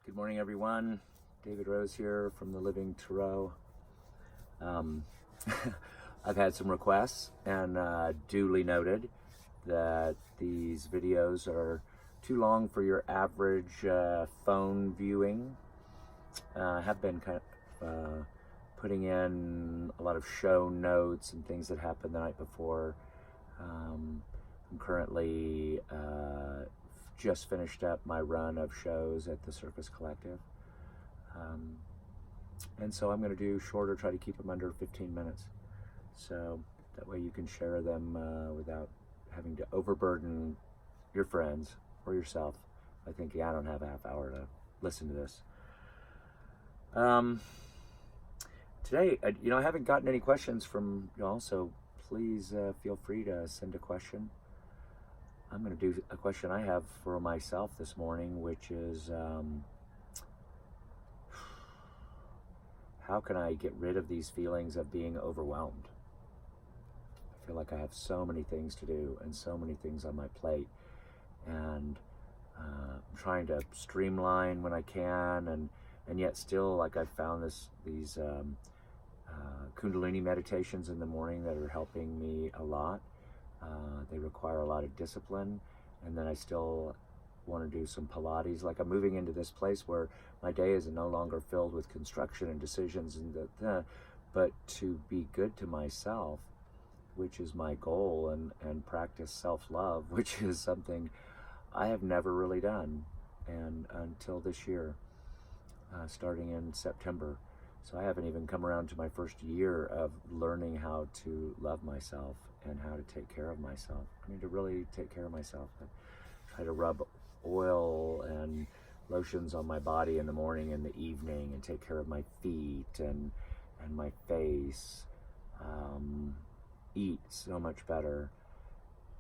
Good morning, everyone. David Rose here from the Living Tarot. I've had some requests and duly noted that these videos are too long for your average phone viewing. I have been kind of putting in a lot of show notes and things that happened the night before. I'm currently just finished up my run of shows at the Circus Collective. And so I'm going to do shorter, try to keep them under 15 minutes. So that way you can share them without having to overburden your friends or yourself by thinking, I don't have a half hour to listen to this. Today, I haven't gotten any questions from y'all, so please feel free to send a question. I'm going to do a question I have for myself this morning, which is, how can I get rid of these feelings of being overwhelmed? I feel like I have so many things to do and so many things on my plate, and I'm trying to streamline when I can, and yet still, like, I've found these Kundalini meditations in the morning that are helping me a lot. They require a lot of discipline, and then I still want to do some Pilates. Like, I'm moving into this place where my day is no longer filled with construction and decisions but to be good to myself, which is my goal, and practice self-love, which is something I have never really done and until this year, starting in September. So I haven't even come around to my first year of learning how to love myself and how to take care of myself. I mean, to really take care of myself. I try to rub oil and lotions on my body in the morning and the evening, and take care of my feet and my face. Eat so much better.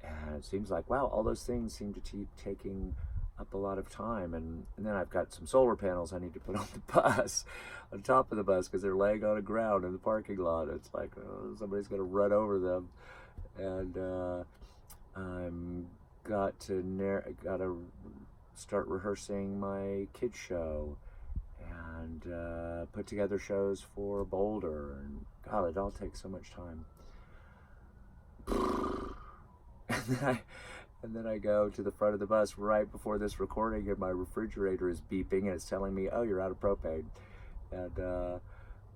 And it seems like, wow, all those things seem to keep taking up a lot of time, and then I've got some solar panels I need to put on the bus, on top of the bus, because they're laying on the ground in the parking lot. It's like, somebody's going to run over them, and I'm got to start rehearsing my kids show, and put together shows for Boulder, and God, it all takes so much time. And then I go to the front of the bus right before this recording, and my refrigerator is beeping, and it's telling me, oh, you're out of propane. And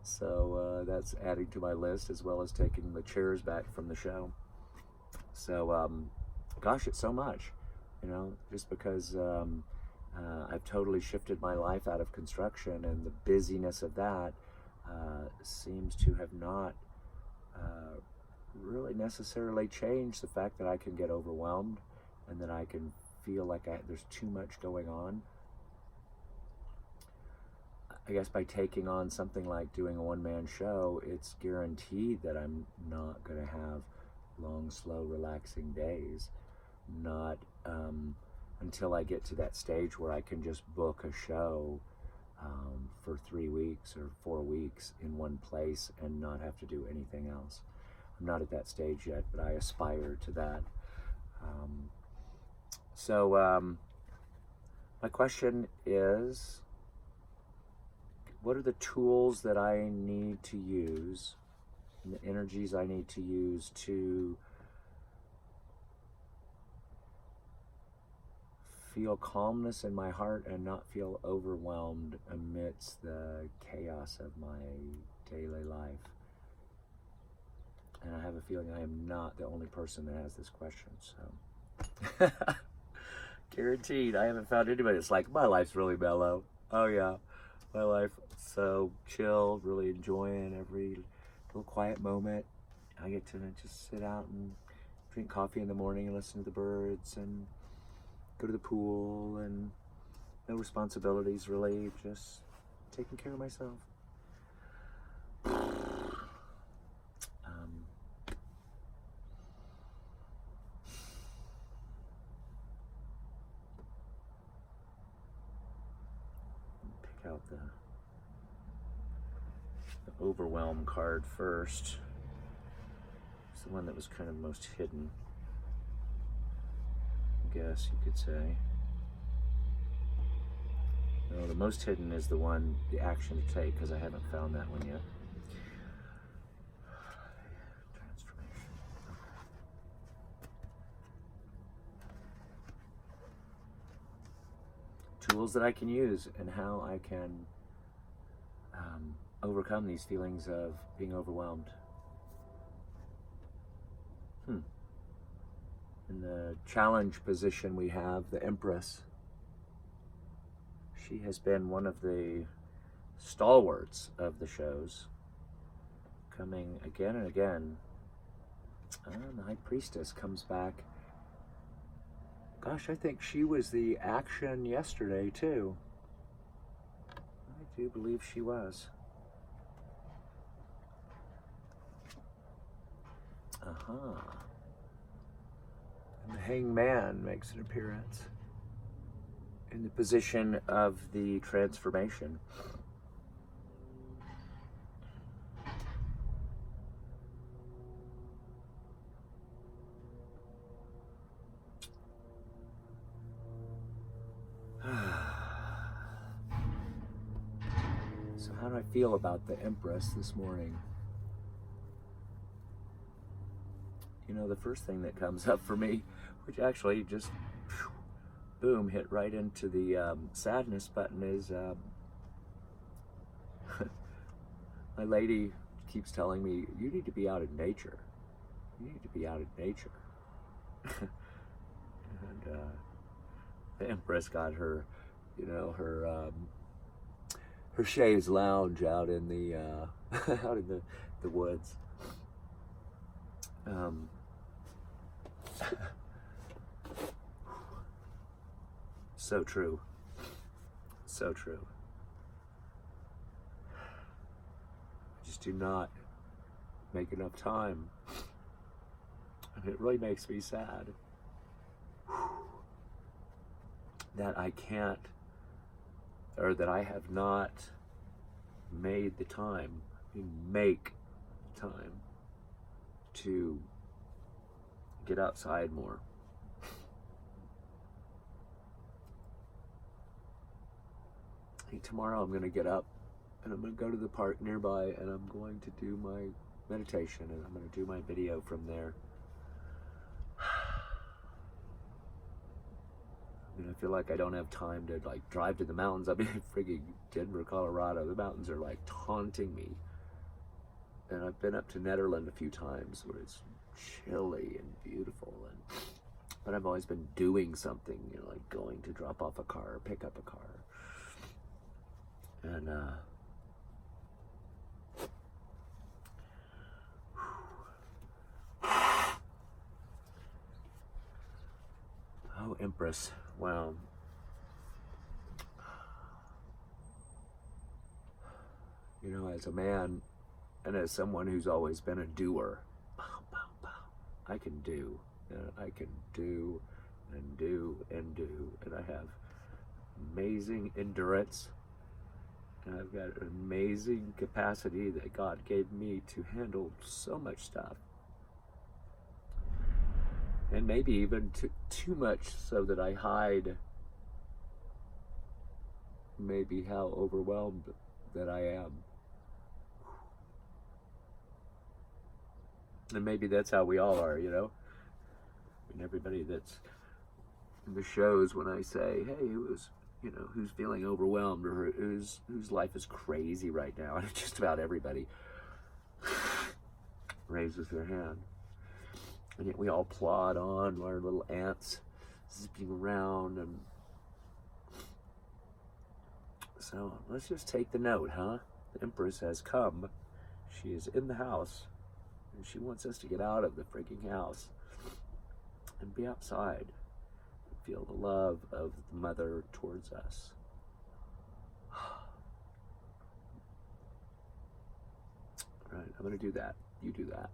so that's adding to my list, as well as taking the chairs back from the show. So, gosh, it's so much, just because I've totally shifted my life out of construction, and the busyness of that seems to have not really necessarily changed the fact that I can get overwhelmed, and that I can feel like there's too much going on. I guess by taking on something like doing a one-man show, it's guaranteed that I'm not going to have long, slow, relaxing days. Not until I get to that stage where I can just book a show for 3 weeks or 4 weeks in one place and not have to do anything else. I'm not at that stage yet, but I aspire to that. So my question is, what are the tools that I need to use, and the energies I need to use to feel calmness in my heart and not feel overwhelmed amidst the chaos of my daily life? And I have a feeling I am not the only person that has this question, so guaranteed I haven't found anybody that's like, my life's really mellow. Oh yeah, my life so chill, really enjoying every little quiet moment. I get to just sit out and drink coffee in the morning and listen to the birds and go to the pool, and no responsibilities, really, just taking care of myself. Pick out the overwhelm card first. It's the one that was kind of most hidden, I guess you could say. Well, the most hidden is the one, the action to take, because I haven't found that one yet. Transformation. Okay. Tools that I can use and how I can overcome these feelings of being overwhelmed. In the challenge position we have the Empress. She has been one of the stalwarts of the shows, coming again and again. The High Priestess comes back. Gosh, I think she was the action yesterday too. I do believe she was. And the Hangman makes an appearance in the position of the transformation. So how do I feel about the Empress this morning? You know, the first thing that comes up for me, which actually just boom, hit right into the sadness button, is my lady keeps telling me, you need to be out in nature. You need to be out in nature. And the Empress got her, you know, her chaise lounge out in the out in the woods. So true. So true. I just do not make enough time. And it really makes me sad that I can't, or that I have not made the time, make time to get outside more. Tomorrow I'm going to get up and I'm going to go to the park nearby and I'm going to do my meditation and I'm going to do my video from there. I mean, I feel like I don't have time to like drive to the mountains. I'm in friggin' Denver, Colorado. The mountains are like taunting me. And I've been up to Netherlands a few times where it's chilly and beautiful, but I've always been doing something, you know, like going to drop off a car, or pick up a car. And oh, Empress, wow. You know, as a man and as someone who's always been a doer, I can do, I can do and do and do, and I have amazing endurance. And I've got an amazing capacity that God gave me to handle so much stuff. And maybe even too much so that I hide maybe how overwhelmed that I am. And maybe that's how we all are, you know? I mean, everybody that's in the shows, when I say, hey, who's feeling overwhelmed or whose life is crazy right now, and just about everybody raises their hand. And yet we all plod on, our little ants zipping around. And so let's just take the note, huh? The Empress has come. She is in the house, and she wants us to get out of the freaking house and be outside. Feel the love of the Mother towards us. All right, I'm going to do that. You do that.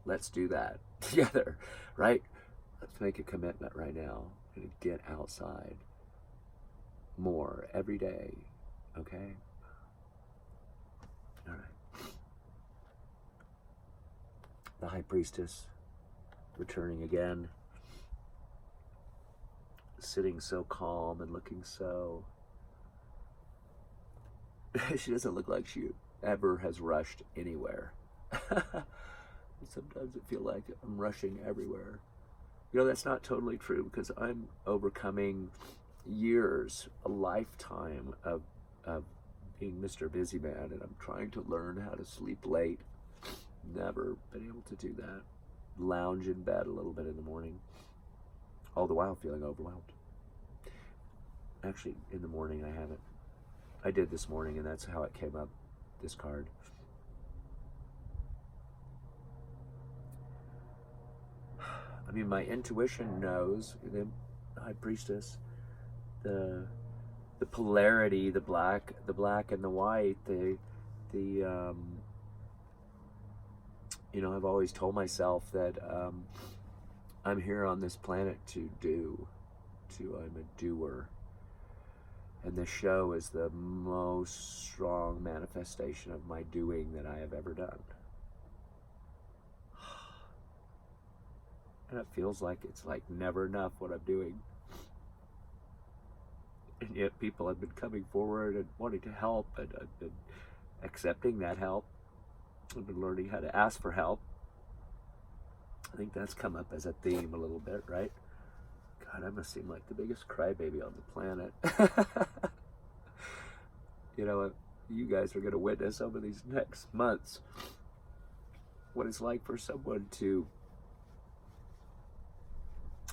Let's do that together, right? Let's make a commitment right now and get outside more every day, okay? All right. The High Priestess returning again. Sitting so calm and looking so She doesn't look like she ever has rushed anywhere. Sometimes I feel like I'm rushing everywhere. You know, that's not totally true, because I'm overcoming years, a lifetime of being Mr. Busy Man, and I'm trying to learn how to sleep late. Never been able to do that. Lounge in bed a little bit in the morning, all the while feeling overwhelmed. Actually, in the morning I haven't. I did this morning, and that's how it came up, this card. I mean, my intuition knows, the High Priestess, the polarity, the black and the white, you know, I've always told myself that I'm here on this planet to do. I'm a doer. And this show is the most strong manifestation of my doing that I have ever done. And it feels like it's like never enough what I'm doing. And yet people have been coming forward and wanting to help, and I've been accepting that help. I've been learning how to ask for help. I think that's come up as a theme a little bit, right? God, I must seem like the biggest crybaby on the planet. You know, you guys are going to witness over these next months what it's like for someone to,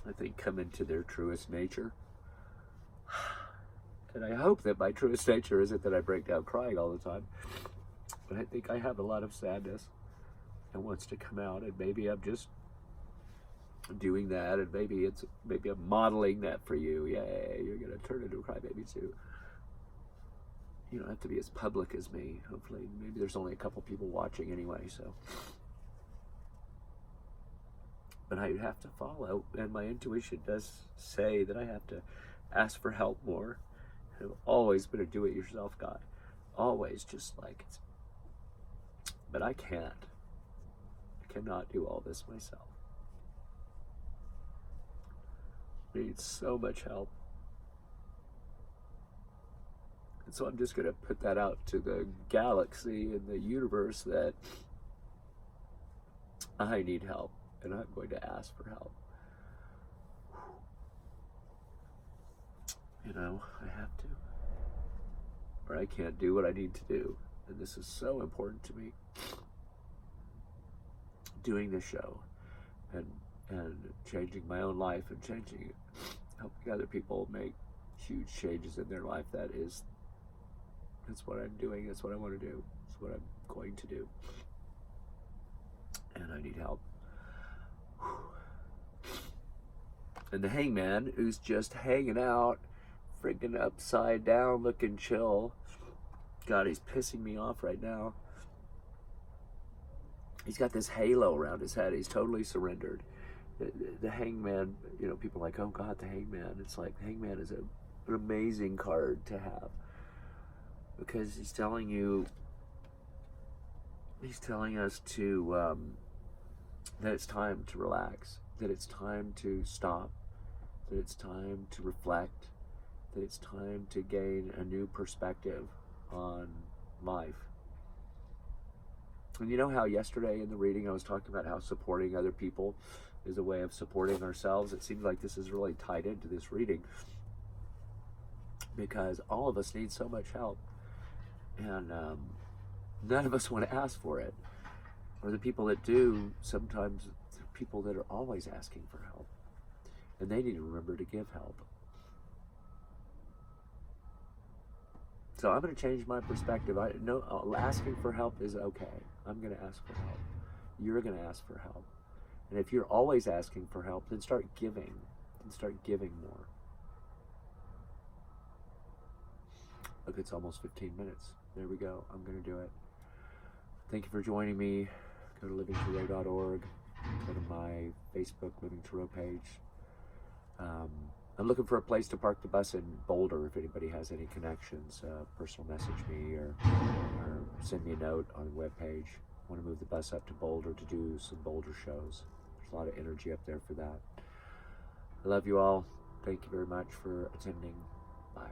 I think, come into their truest nature. And I hope that my truest nature isn't that I break down crying all the time. But I think I have a lot of sadness that wants to come out, and maybe I'm just doing that, and maybe I'm modeling that for you. Yay, you're gonna turn into a crybaby too. You don't have to be as public as me. Hopefully, maybe there's only a couple people watching anyway, so. But I have to follow, and my intuition does say that I have to ask for help more. I've always been a do-it-yourself guy. Always, just like it's. But I can't. I cannot do all this myself. I need so much help. And so I'm just going to put that out to the galaxy and the universe that I need help, and I'm going to ask for help. You know, I have to, or I can't do what I need to do. And this is so important to me. Doing this show and changing my own life and helping other people make huge changes in their life. That's what I'm doing. That's what I want to do. That's what I'm going to do. And I need help. And the hangman, who's just hanging out, freaking upside down, looking chill. God, he's pissing me off right now. He's got this halo around his head. He's totally surrendered. The hangman, you know, people are like, oh God, the hangman. It's like, the hangman is an amazing card to have, because he's telling us to, that it's time to relax, that it's time to stop, that it's time to reflect, that it's time to gain a new perspective on life. And you know how yesterday in the reading I was talking about how supporting other people is a way of supporting ourselves? It seems like this is really tied into this reading, because all of us need so much help, and none of us want to ask for it. Or the people that do, sometimes they're people that are always asking for help, and they need to remember to give help. So I'm going to change my perspective. Asking for help is okay. I'm going to ask for help. You're going to ask for help. And if you're always asking for help, then start giving. And start giving more. Look, it's almost 15 minutes. There we go. I'm going to do it. Thank you for joining me. Go to livingtarot.org. Go to my Facebook Living Tarot page. I'm looking for a place to park the bus in Boulder. If anybody has any connections, personal message me or send me a note on the webpage. I want to move the bus up to Boulder to do some Boulder shows. There's a lot of energy up there for that. I love you all. Thank you very much for attending. Bye.